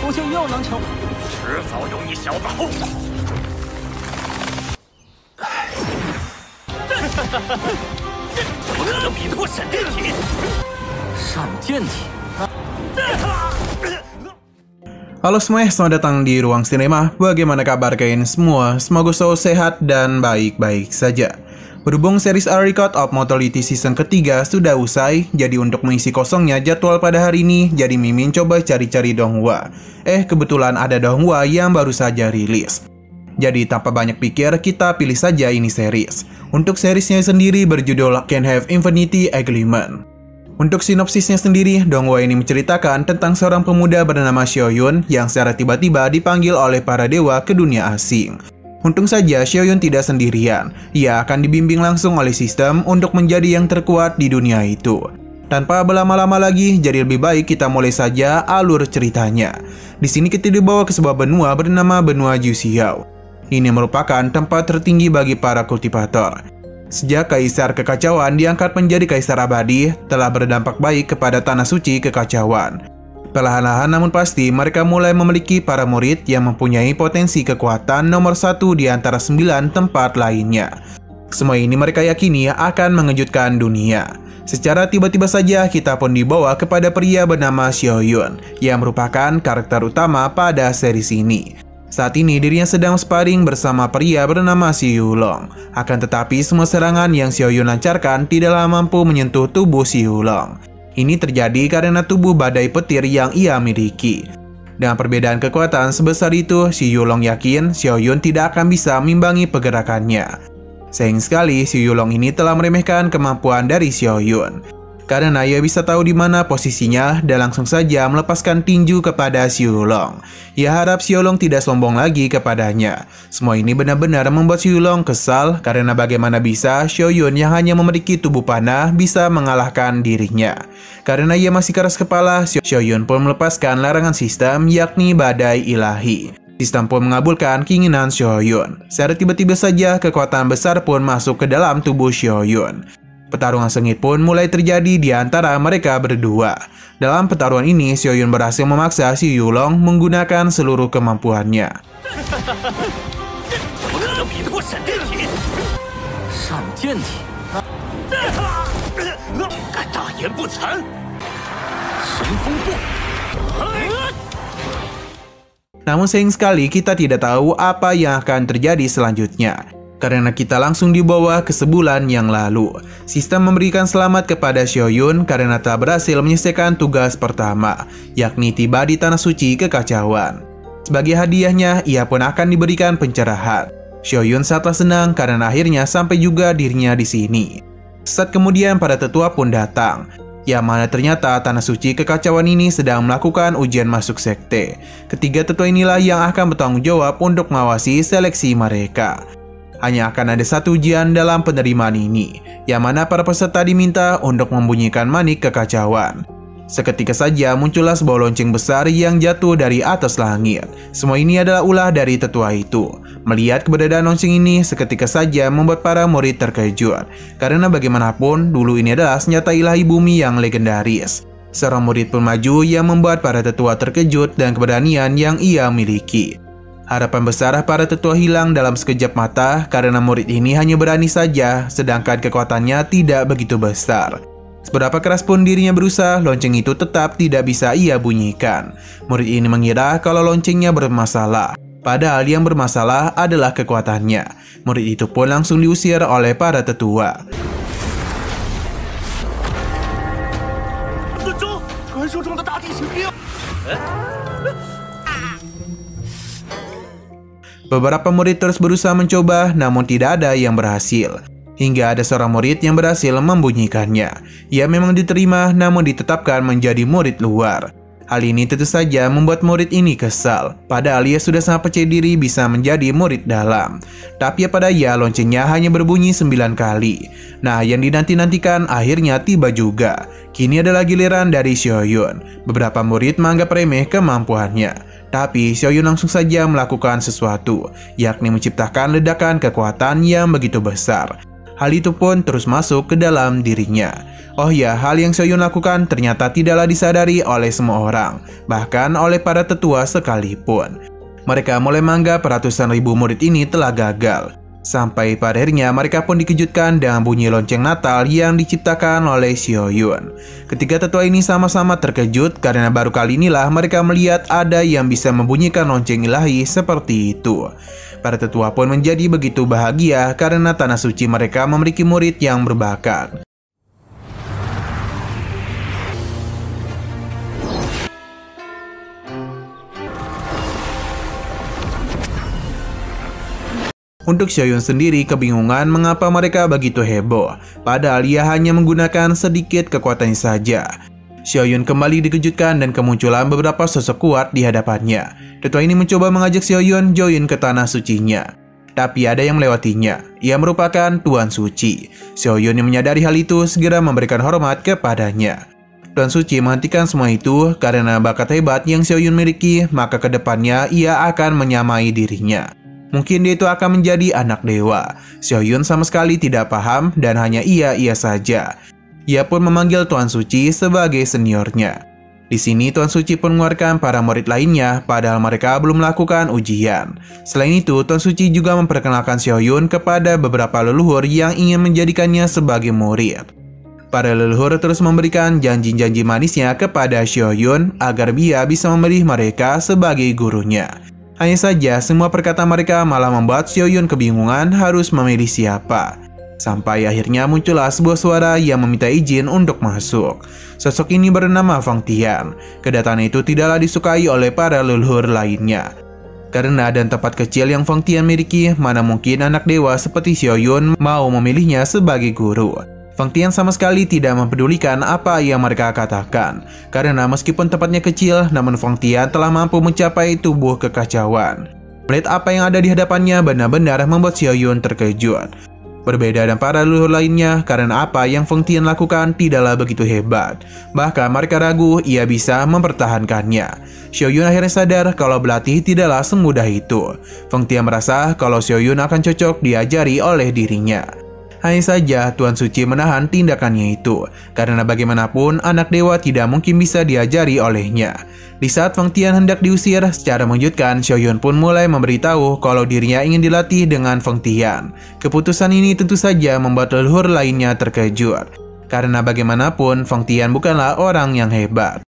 不就又能成？迟早有你小子后果。我可能比得过闪电体。闪电体。 Halo semuanya, selamat datang di Ruang Sinema. Bagaimana kabar kalian semua? Semoga selalu sehat dan baik-baik saja. Berhubung series A Record of Mortality season ketiga sudah usai, jadi untuk mengisi kosongnya jadwal pada hari ini, jadi Mimin coba cari-cari donghua. Kebetulan ada donghua yang baru saja rilis. Jadi tanpa banyak pikir, kita pilih saja ini series. Untuk seriesnya sendiri berjudul Can't Have Infinity Agreement. Untuk sinopsisnya sendiri, donghua ini menceritakan tentang seorang pemuda bernama Xiaoyun yang secara tiba-tiba dipanggil oleh para dewa ke dunia asing. Untung saja Xiaoyun tidak sendirian, ia akan dibimbing langsung oleh sistem untuk menjadi yang terkuat di dunia itu. Tanpa berlama-lama lagi, jadi lebih baik kita mulai saja alur ceritanya. Di sini kita dibawa ke sebuah benua bernama Benua Juxiao. Ini merupakan tempat tertinggi bagi para kultivator. Sejak Kaisar Kekacauan diangkat menjadi Kaisar Abadi, telah berdampak baik kepada Tanah Suci Kekacauan. Perlahan-lahan namun pasti, mereka mulai memiliki para murid yang mempunyai potensi kekuatan nomor 1 di antara 9 tempat lainnya. Semua ini mereka yakini akan mengejutkan dunia. Secara tiba-tiba saja kita pun dibawa kepada pria bernama Xiaoyun, yang merupakan karakter utama pada series ini. Saat ini dirinya sedang sparring bersama pria bernama Xi Yulong. Akan tetapi semua serangan yang Xiaoyun lancarkan tidaklah mampu menyentuh tubuh Xi Yulong. Ini terjadi karena tubuh badai petir yang ia miliki. Dengan perbedaan kekuatan sebesar itu, Xi Yulong yakin Xiaoyun tidak akan bisa mengimbangi pergerakannya. Sayang sekali Xi Yulong ini telah meremehkan kemampuan dari Xiaoyun. Karena ia bisa tahu di mana posisinya dan langsung saja melepaskan tinju kepada Xi Yulong. Ia harap Xi Yulong tidak sombong lagi kepadanya. Semua ini benar-benar membuat Xi Yulong kesal karena bagaimana bisa Xiaoyun yang hanya memiliki tubuh panah bisa mengalahkan dirinya. Karena ia masih keras kepala, Xiaoyun pun melepaskan larangan sistem yakni badai ilahi. Sistem pun mengabulkan keinginan Xiaoyun. Secara tiba-tiba saja kekuatan besar pun masuk ke dalam tubuh Xiaoyun. Pertarungan sengit pun mulai terjadi di antara mereka berdua. Dalam pertarungan ini, Xiaoyun berhasil memaksa Xi Yulong menggunakan seluruh kemampuannya. Namun sayang sekali kita tidak tahu apa yang akan terjadi selanjutnya. Karena kita langsung dibawa ke sebulan yang lalu. Sistem memberikan selamat kepada Xiaoyun karena telah berhasil menyelesaikan tugas pertama, yakni tiba di Tanah Suci Kekacauan. Sebagai hadiahnya, ia pun akan diberikan pencerahan. Xiaoyun sangatlah senang karena akhirnya sampai juga dirinya di sini. Saat kemudian para tetua pun datang, yang mana ternyata Tanah Suci Kekacauan ini sedang melakukan ujian masuk sekte. Ketiga tetua inilah yang akan bertanggung jawab untuk mengawasi seleksi mereka. Hanya akan ada satu ujian dalam penerimaan ini, yang mana para peserta diminta untuk membunyikan manik kekacauan. Seketika saja muncullah sebuah lonceng besar yang jatuh dari atas langit. Semua ini adalah ulah dari tetua itu. Melihat keberadaan lonceng ini seketika saja membuat para murid terkejut. Karena bagaimanapun, dulu ini adalah senjata ilahi bumi yang legendaris. Seorang murid pun maju yang membuat para tetua terkejut dan keberanian yang ia miliki. Harapan besar para tetua hilang dalam sekejap mata karena murid ini hanya berani saja, sedangkan kekuatannya tidak begitu besar. Seberapa keras pun dirinya berusaha, lonceng itu tetap tidak bisa ia bunyikan. Murid ini mengira kalau loncengnya bermasalah, padahal yang bermasalah adalah kekuatannya. Murid itu pun langsung diusir oleh para tetua. Beberapa murid terus berusaha mencoba, namun tidak ada yang berhasil. Hingga ada seorang murid yang berhasil membunyikannya. Ia memang diterima, namun ditetapkan menjadi murid luar. Hal ini tentu saja membuat murid ini kesal, padahal ia sudah sangat percaya diri bisa menjadi murid dalam. Tapi pada ia loncengnya hanya berbunyi 9 kali. Nah, yang dinanti-nantikan akhirnya tiba juga. Kini adalah giliran dari Xiaoyun. Beberapa murid menganggap remeh kemampuannya. Tapi Xiaoyun langsung saja melakukan sesuatu, yakni menciptakan ledakan kekuatan yang begitu besar. Hal itu pun terus masuk ke dalam dirinya. Oh ya, hal yang Xiaoyun lakukan ternyata tidaklah disadari oleh semua orang, bahkan oleh para tetua sekalipun. Mereka mulai menganggap ratusan ribu murid ini telah gagal. Sampai pada akhirnya mereka pun dikejutkan dengan bunyi lonceng Natal yang diciptakan oleh Xiaoyun. Ketiga tetua ini sama-sama terkejut karena baru kali inilah mereka melihat ada yang bisa membunyikan lonceng ilahi seperti itu. Para tetua pun menjadi begitu bahagia karena tanah suci mereka memiliki murid yang berbakat. Untuk Xiaoyun sendiri kebingungan mengapa mereka begitu heboh, padahal ia hanya menggunakan sedikit kekuatannya saja. Xiaoyun kembali dikejutkan dan kemunculan beberapa sosok kuat di hadapannya. Tetua ini mencoba mengajak Xiaoyun join ke tanah sucinya, tapi ada yang melewatinya. Ia merupakan Tuan Suci. Xiaoyun yang menyadari hal itu segera memberikan hormat kepadanya. Tuan Suci menghentikan semua itu karena bakat hebat yang Xiaoyun miliki, maka kedepannya ia akan menyamai dirinya. Mungkin dia itu akan menjadi anak dewa. Xiaoyun sama sekali tidak paham dan hanya iya saja. Ia pun memanggil Tuan Suci sebagai seniornya. Di sini Tuan Suci pun mengeluarkan para murid lainnya padahal mereka belum melakukan ujian. Selain itu, Tuan Suci juga memperkenalkan Xiaoyun kepada beberapa leluhur yang ingin menjadikannya sebagai murid. Para leluhur terus memberikan janji-janji manisnya kepada Xiaoyun agar dia bisa memilih mereka sebagai gurunya. Hanya saja, semua perkataan mereka malah membuat Xiaoyun kebingungan harus memilih siapa. Sampai akhirnya muncullah sebuah suara yang meminta izin untuk masuk. Sosok ini bernama Fang Tian. Kedatangan itu tidaklah disukai oleh para leluhur lainnya. Karena dan tempat kecil yang Fang Tian miliki, mana mungkin anak dewa seperti Xiaoyun mau memilihnya sebagai guru. Fang Tian sama sekali tidak mempedulikan apa yang mereka katakan. Karena meskipun tempatnya kecil, namun Fang Tian telah mampu mencapai tubuh kekacauan. Melihat apa yang ada di hadapannya benar-benar membuat Xiaoyun terkejut. Berbeda dengan para leluhur lainnya, karena apa yang Fang Tian lakukan tidaklah begitu hebat. Bahkan mereka ragu ia bisa mempertahankannya. Xiaoyun akhirnya sadar kalau berlatih tidaklah semudah itu. Fang Tian merasa kalau Xiaoyun akan cocok diajari oleh dirinya. Hanya saja Tuan Suci menahan tindakannya itu, karena bagaimanapun anak dewa tidak mungkin bisa diajari olehnya. Di saat Fang Tian hendak diusir, secara mengejutkan Xiaoyun pun mulai memberitahu kalau dirinya ingin dilatih dengan Fang Tian. Keputusan ini tentu saja membuat leluhur lainnya terkejut, karena bagaimanapun Fang Tian bukanlah orang yang hebat.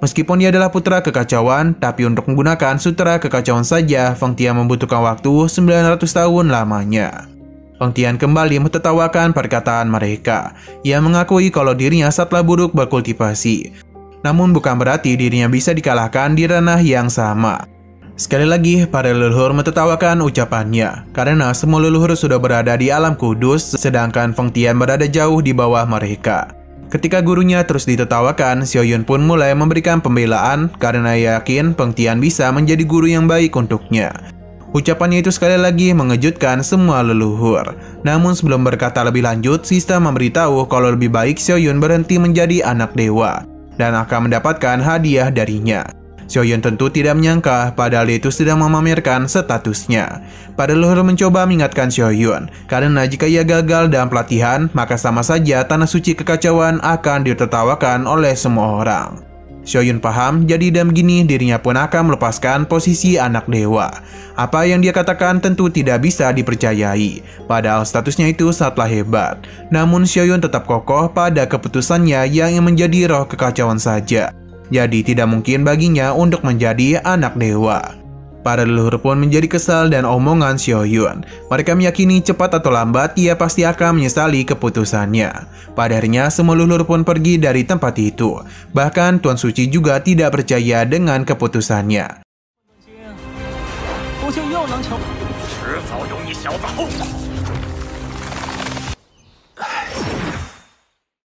Meskipun dia adalah putra kekacauan, tapi untuk menggunakan sutra kekacauan saja, Fang Tian membutuhkan waktu 900 tahun lamanya. Fang Tian kembali mentertawakan perkataan mereka. Ia mengakui kalau dirinya sangatlah buruk berkultivasi. Namun bukan berarti dirinya bisa dikalahkan di ranah yang sama. Sekali lagi, para leluhur mentertawakan ucapannya, karena semua leluhur sudah berada di alam kudus, sedangkan Fang Tian berada jauh di bawah mereka. Ketika gurunya terus ditertawakan, Xiaoyun pun mulai memberikan pembelaan karena yakin Fang Tian bisa menjadi guru yang baik untuknya. Ucapannya itu sekali lagi mengejutkan semua leluhur. Namun sebelum berkata lebih lanjut, Sista memberitahu kalau lebih baik Xiaoyun berhenti menjadi anak dewa dan akan mendapatkan hadiah darinya. Xiaoyun tentu tidak menyangka padahal dia itu sedang memamerkan statusnya. Para leluhur mencoba mengingatkan Xiaoyun, karena jika ia gagal dalam pelatihan, maka sama saja tanah suci kekacauan akan ditertawakan oleh semua orang. Xiaoyun paham, jadi dan begini dirinya pun akan melepaskan posisi anak dewa. Apa yang dia katakan tentu tidak bisa dipercayai, padahal statusnya itu sangatlah hebat. Namun Xiaoyun tetap kokoh pada keputusannya yang ingin menjadi roh kekacauan saja. Jadi tidak mungkin baginya untuk menjadi anak dewa. Para leluhur pun menjadi kesal dan omongan Xiaoyun. Mereka meyakini cepat atau lambat ia pasti akan menyesali keputusannya. Pada akhirnya semua leluhur pun pergi dari tempat itu. Bahkan Tuan Suci juga tidak percaya dengan keputusannya.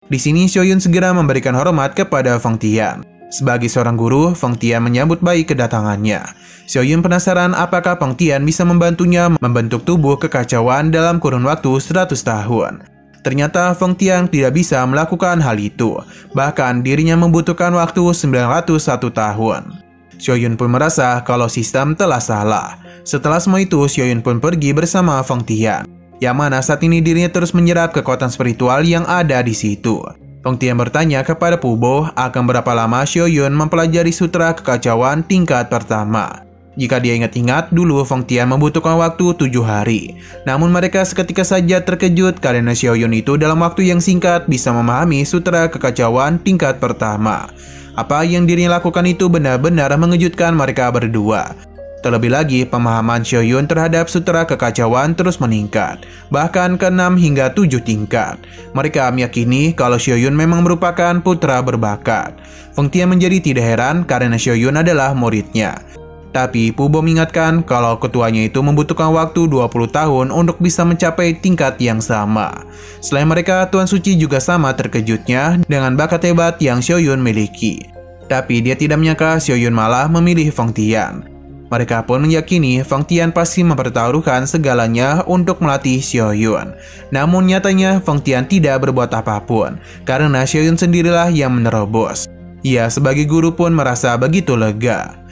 Di sini Xiaoyun segera memberikan hormat kepada Fang Tian. Sebagai seorang guru, Fang Tian menyambut baik kedatangannya. Xiaoyun penasaran apakah Fang Tian bisa membantunya membentuk tubuh kekacauan dalam kurun waktu 100 tahun. Ternyata Feng Tian tidak bisa melakukan hal itu. Bahkan dirinya membutuhkan waktu 901 tahun. Xiaoyun pun merasa kalau sistem telah salah. Setelah semua itu, Xiaoyun pun pergi bersama Feng Tian, yang mana saat ini dirinya terus menyerap kekuatan spiritual yang ada di situ. Feng Tian bertanya kepada Pu Bo akan berapa lama Xiaoyun mempelajari sutra kekacauan tingkat pertama. Jika dia ingat-ingat, dulu Feng Tian membutuhkan waktu 7 hari. Namun mereka seketika saja terkejut karena Xiaoyun itu dalam waktu yang singkat bisa memahami sutra kekacauan tingkat pertama. Apa yang dirinya lakukan itu benar-benar mengejutkan mereka berdua. Terlebih lagi, pemahaman Xiaoyun terhadap sutra kekacauan terus meningkat, bahkan ke 6 hingga 7 tingkat. Mereka meyakini kalau Xiaoyun memang merupakan putra berbakat. Feng Tian menjadi tidak heran karena Xiaoyun adalah muridnya. Tapi Pu Bo mengingatkan kalau ketuanya itu membutuhkan waktu 20 tahun untuk bisa mencapai tingkat yang sama. Selain mereka, Tuan Suci juga sama terkejutnya dengan bakat hebat yang Xiaoyun miliki. Tapi dia tidak menyangka Xiaoyun malah memilih Feng Tian. Mereka pun meyakini Feng Tian pasti mempertaruhkan segalanya untuk melatih Xiaoyun. Namun nyatanya Feng Tian tidak berbuat apapun, karena Xiaoyun sendirilah yang menerobos. Ia sebagai guru pun merasa begitu lega.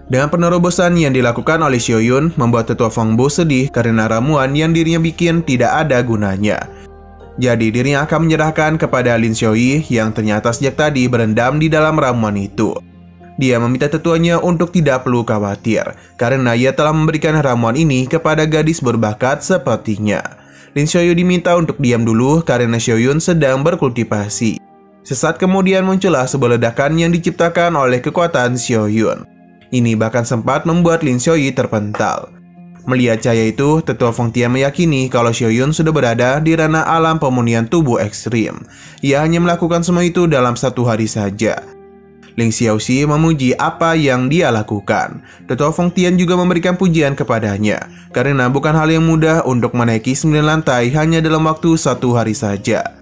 Dengan penerobosan yang dilakukan oleh Xiaoyun membuat tetua Feng Bo sedih karena ramuan yang dirinya bikin tidak ada gunanya. Jadi dirinya akan menyerahkan kepada Lin Xiaoyi yang ternyata sejak tadi berendam di dalam ramuan itu. Dia meminta tetuanya untuk tidak perlu khawatir karena ia telah memberikan ramuan ini kepada gadis berbakat sepertinya. Lin Xiaoyi diminta untuk diam dulu karena Xiaoyun sedang berkultivasi. Sesaat kemudian muncullah sebuah ledakan yang diciptakan oleh kekuatan Xiaoyun. Ini bahkan sempat membuat Lin Xiaoyi terpental. Melihat cahaya itu, tetua Feng Tian meyakini kalau Xiaoyun sudah berada di ranah alam pemunian tubuh ekstrim. Ia hanya melakukan semua itu dalam 1 hari saja. Ling Xiaoxi memuji apa yang dia lakukan. Tetua Feng Tian juga memberikan pujian kepadanya, karena bukan hal yang mudah untuk menaiki 9 lantai hanya dalam waktu 1 hari saja.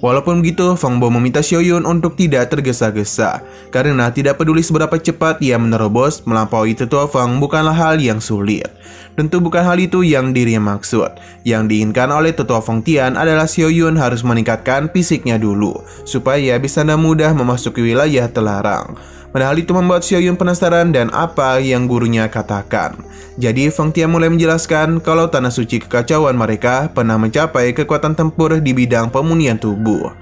Walaupun begitu, Feng Bo meminta Xiaoyun untuk tidak tergesa-gesa, karena tidak peduli seberapa cepat ia menerobos, melampaui tetua Feng bukanlah hal yang sulit. Tentu bukan hal itu yang dirinya maksud. Yang diinginkan oleh tetua Feng Tian adalah Xiaoyun harus meningkatkan fisiknya dulu, supaya bisa dengan mudah memasuki wilayah terlarang. Padahal itu membuat Xiaoyun penasaran dan apa yang gurunya katakan. Jadi Feng Tian mulai menjelaskan kalau tanah suci kekacauan mereka pernah mencapai kekuatan tempur di bidang pemunian tubuh.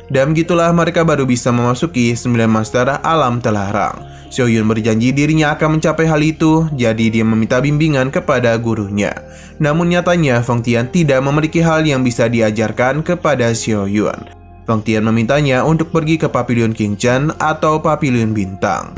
Dan begitulah mereka baru bisa memasuki 9 master alam terlarang. Xiaoyun berjanji dirinya akan mencapai hal itu, jadi dia meminta bimbingan kepada gurunya. Namun nyatanya Feng Tian tidak memiliki hal yang bisa diajarkan kepada Xiaoyun. Feng Tian memintanya untuk pergi ke Pavilion King Chen atau Pavilion Bintang.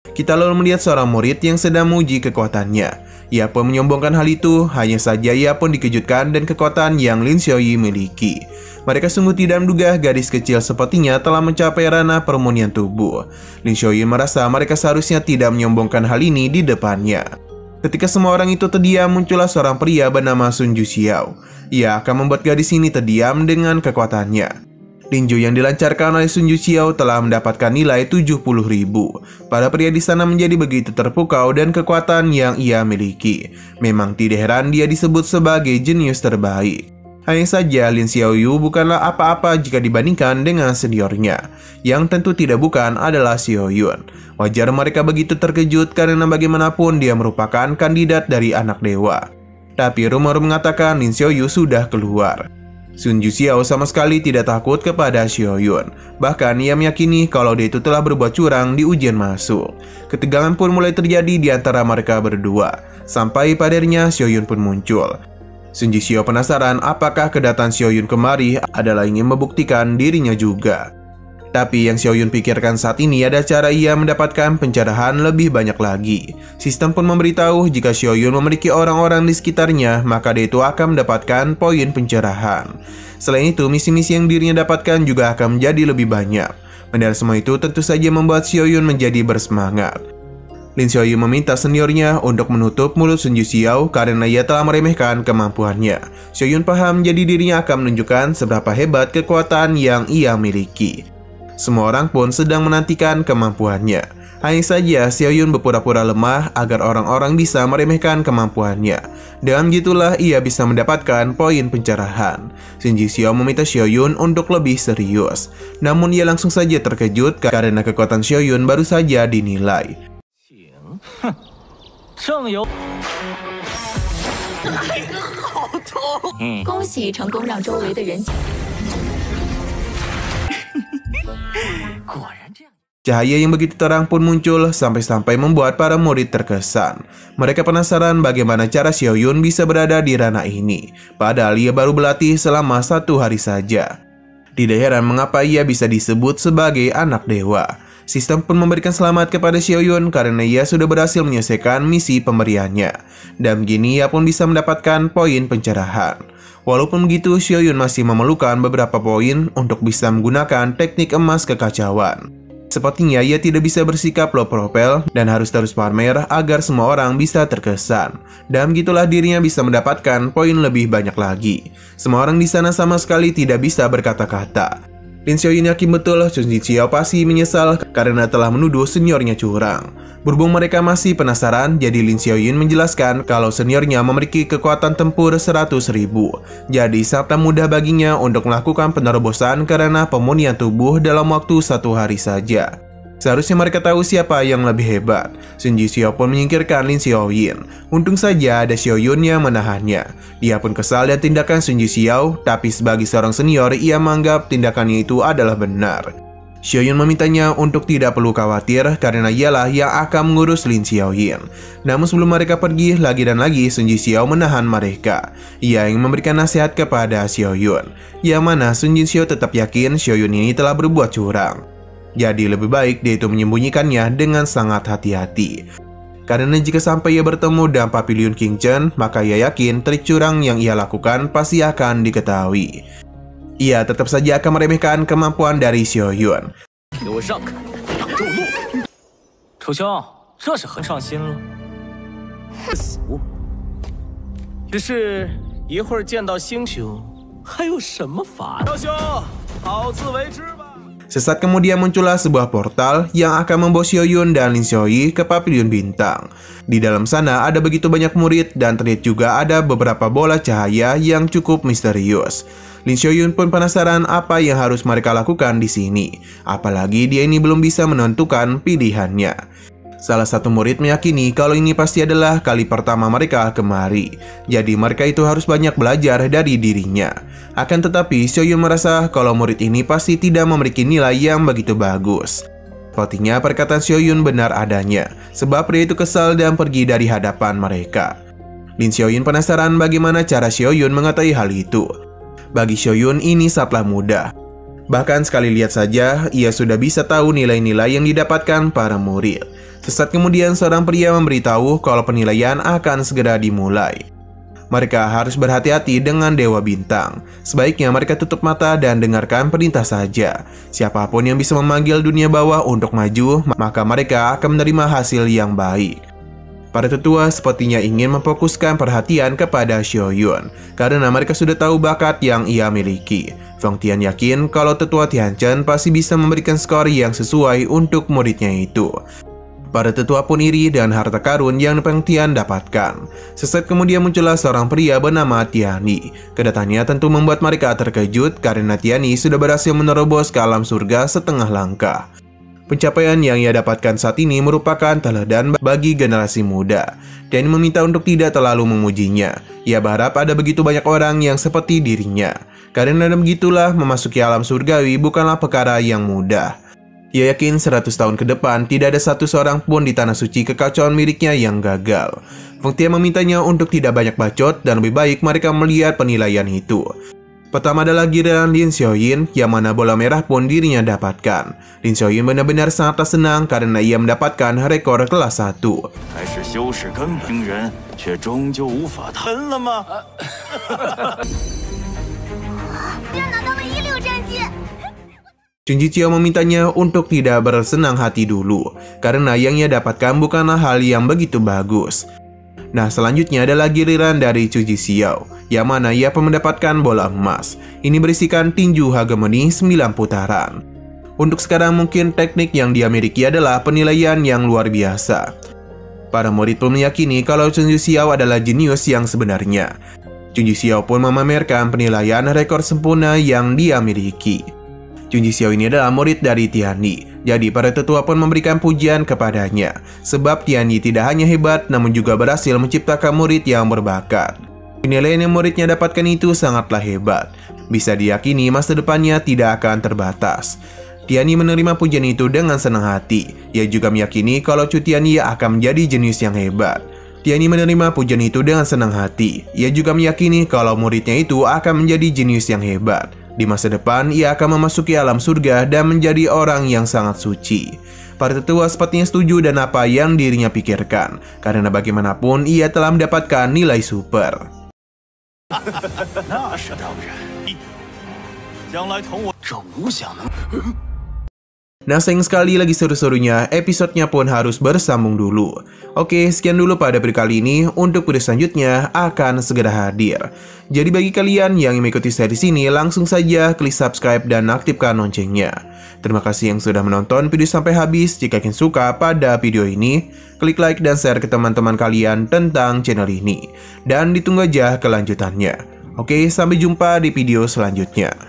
Kita lalu melihat seorang murid yang sedang menguji kekuatannya. Ia pun menyombongkan hal itu, hanya saja ia pun dikejutkan dan kekuatan yang Lin Xiaoyi miliki. Mereka sungguh tidak menduga gadis kecil sepertinya telah mencapai ranah permunian tubuh. Lin Xiaoyi merasa mereka seharusnya tidak menyombongkan hal ini di depannya. Ketika semua orang itu terdiam, muncullah seorang pria bernama Sun Juxiao. Ia akan membuat gadis ini terdiam dengan kekuatannya. Tinju yang dilancarkan oleh Sun Juxiao telah mendapatkan nilai 70.000. Para pria di sana menjadi begitu terpukau dan kekuatan yang ia miliki. Memang tidak heran dia disebut sebagai jenius terbaik. Hanya saja Lin Xiaoyu bukanlah apa-apa jika dibandingkan dengan seniornya, yang tentu tidak bukan adalah Xiaoyun. Wajar mereka begitu terkejut karena bagaimanapun dia merupakan kandidat dari anak dewa. Tapi rumor mengatakan Lin Xiaoyu sudah keluar. Sun Juxiao sama sekali tidak takut kepada Xiaoyun. Bahkan ia meyakini kalau dia itu telah berbuat curang di ujian masuk. Ketegangan pun mulai terjadi di antara mereka berdua. Sampai pada akhirnya Xiaoyun pun muncul. Sun Juxiao penasaran apakah kedatangan Xiaoyun kemari adalah ingin membuktikan dirinya juga. Tapi yang Xiaoyun pikirkan saat ini ada cara ia mendapatkan pencerahan lebih banyak lagi. Sistem pun memberitahu jika Xiaoyun memiliki orang-orang di sekitarnya, maka dia itu akan mendapatkan poin pencerahan. Selain itu, misi-misi yang dirinya dapatkan juga akan menjadi lebih banyak. Mendengar semua itu tentu saja membuat Xiaoyun menjadi bersemangat. Lin Xiaoyun meminta seniornya untuk menutup mulut Sun Jixiao karena ia telah meremehkan kemampuannya. Xiaoyun paham jadi dirinya akan menunjukkan seberapa hebat kekuatan yang ia miliki. Semua orang pun sedang menantikan kemampuannya. Hanya saja Xiaoyun berpura-pura lemah agar orang-orang bisa meremehkan kemampuannya. Dengan gitulah ia bisa mendapatkan poin pencerahan. Sun Jixiao meminta Xiaoyun untuk lebih serius. Namun ia langsung saja terkejut karena kekuatan Xiaoyun baru saja dinilai. 正有好痛！恭喜成功让周围的人。果然这样。 Cahaya yang begitu terang pun muncul sampai-sampai membuat para murid terkesan. Mereka penasaran bagaimana cara Xiaoyun bisa berada di ranah ini, padahal ia baru berlatih selama 1 hari saja. Tidak heran mengapa ia bisa disebut sebagai anak dewa. Sistem pun memberikan selamat kepada Xiaoyun karena ia sudah berhasil menyelesaikan misi pemberiannya. Dan begini ia pun bisa mendapatkan poin pencerahan. Walaupun begitu, Xiaoyun masih memerlukan beberapa poin untuk bisa menggunakan teknik emas kekacauan. Sepertinya ia tidak bisa bersikap low profile dan harus terus pamer agar semua orang bisa terkesan. Dan begitulah dirinya bisa mendapatkan poin lebih banyak lagi. Semua orang di sana sama sekali tidak bisa berkata-kata. Lin Xiaoyun yakin betul Sun Jixiao pasti menyesal karena telah menuduh seniornya curang. Berhubung mereka masih penasaran, jadi Lin Xiaoyun menjelaskan kalau seniornya memiliki kekuatan tempur 100.000. Jadi sangat mudah baginya untuk melakukan penerobosan karena pemunihan tubuh dalam waktu 1 hari saja. Seharusnya mereka tahu siapa yang lebih hebat. Sun Jixiao pun menyingkirkan Lin Xiaoyun. Untung saja ada Xiaoyun yang menahannya. Dia pun kesal dan tindakan Sun Jixiao, tapi sebagai seorang senior, ia menganggap tindakannya itu adalah benar. Xiaoyun memintanya untuk tidak perlu khawatir karena ialah yang akan mengurus Lin Xiaoyun. Namun sebelum mereka pergi, lagi dan lagi Sun Jixiao menahan mereka. Ia ingin memberikan nasihat kepada Xiaoyun, yang mana Sun Jixiao tetap yakin Xiaoyun ini telah berbuat curang. Jadi lebih baik dia itu menyembunyikannya dengan sangat hati-hati. Karena jika sampai ia bertemu dengan Papilion King Chen, maka ia yakin trik curang yang ia lakukan pasti akan diketahui. Ia tetap saja akan meremehkan kemampuan dari Xiaoyun. 给我让开，挡住路！楚兄，这是很上心了。死！只是一会儿见到星宿，还有什么法？师兄，好自为之吧。 Sesaat kemudian muncullah sebuah portal yang akan membawa Xiaoyun dan Lin Xiaoyi ke Papilion Bintang. Di dalam sana ada begitu banyak murid dan terlihat juga ada beberapa bola cahaya yang cukup misterius. Lin Xiaoyun pun penasaran apa yang harus mereka lakukan di sini. Apalagi dia ini belum bisa menentukan pilihannya. Salah satu murid meyakini kalau ini pasti adalah kali pertama mereka kemari. Jadi mereka itu harus banyak belajar dari dirinya. Akan tetapi Xiaoyun merasa kalau murid ini pasti tidak memiliki nilai yang begitu bagus. Sepertinya perkataan Xiaoyun benar adanya, sebab pria itu kesal dan pergi dari hadapan mereka. Lin Xiaoyun penasaran bagaimana cara Xiaoyun mengetahui hal itu. Bagi Xiaoyun ini sangatlah mudah. Bahkan sekali lihat saja, ia sudah bisa tahu nilai-nilai yang didapatkan para murid. Sesaat kemudian seorang pria memberitahu kalau penilaian akan segera dimulai. Mereka harus berhati-hati dengan Dewa Bintang. Sebaiknya mereka tutup mata dan dengarkan perintah saja. Siapapun yang bisa memanggil dunia bawah untuk maju, maka mereka akan menerima hasil yang baik. Para tetua sepertinya ingin memfokuskan perhatian kepada Xiaoyun, karena mereka sudah tahu bakat yang ia miliki. Feng Tian yakin kalau tetua Tianchen pasti bisa memberikan skor yang sesuai untuk muridnya itu. Para tetua pun iri dan harta karun yang Feng Tian dapatkan. Sesaat kemudian muncullah seorang pria bernama Tiani. Kedatangannya tentu membuat mereka terkejut karena Tiani sudah berhasil menerobos ke alam surga setengah langkah. Pencapaian yang ia dapatkan saat ini merupakan teladan bagi generasi muda. Tiani meminta untuk tidak terlalu memujinya. Ia berharap ada begitu banyak orang yang seperti dirinya. Karena begitulah memasuki alam surgawi bukanlah perkara yang mudah. Ia yakin 100 tahun ke depan tidak ada satu seorang pun di tanah suci kekacauan miliknya yang gagal. Feng Tian memintanya untuk tidak banyak bacot dan lebih baik mereka melihat penilaian itu. Pertama adalah giliran Lin Xiaoyin, yang mana bola merah pun dirinya dapatkan. Lin Xiaoyin benar-benar sangat senang karena ia mendapatkan rekor kelas 1. 还是修士根本惊人，却终究无法谈了吗？居然拿到了16战绩！ Chun Ji Xiao memintanya untuk tidak bersenang hati dulu, karena yang ia dapatkan bukanlah hal yang begitu bagus. Nah, selanjutnya adalah giliran dari Chun Ji Xiao, yang mana ia pun mendapatkan bola emas. Ini berisikan tinju hegemoni 9 putaran. Untuk sekarang mungkin teknik yang dia miliki adalah penilaian yang luar biasa. Para murid pun meyakini kalau Chun Ji Xiao adalah jenius yang sebenarnya. Chun Ji Xiao pun memamerkan penilaian rekor sempurna yang dia miliki. Chun Ji Xiao ini adalah murid dari Tianyi, jadi para tetua pun memberikan pujian kepadanya. Sebab Tianyi tidak hanya hebat, namun juga berhasil menciptakan murid yang berbakat. Penilaian yang muridnya dapatkan itu sangatlah hebat. Bisa diyakini masa depannya tidak akan terbatas. Tianyi menerima pujian itu dengan senang hati. Ia juga meyakini kalau Chu Tianyi akan menjadi jenius yang hebat. Tianyi menerima pujian itu dengan senang hati. Ia juga meyakini kalau muridnya itu akan menjadi jenius yang hebat. Di masa depan, ia akan memasuki alam surga dan menjadi orang yang sangat suci. Para tetua sepertinya setuju dan apa yang dirinya pikirkan, karena bagaimanapun ia telah mendapatkan nilai super. Nah, sayang sekali lagi seru-serunya, episodenya pun harus bersambung dulu. Oke, sekian dulu pada video kali ini. Untuk video selanjutnya akan segera hadir. Jadi bagi kalian yang mengikuti series ini, langsung saja klik subscribe dan aktifkan loncengnya. Terima kasih yang sudah menonton video sampai habis. Jika kalian suka pada video ini, klik like dan share ke teman-teman kalian tentang channel ini. Dan ditunggu aja kelanjutannya. Oke, sampai jumpa di video selanjutnya.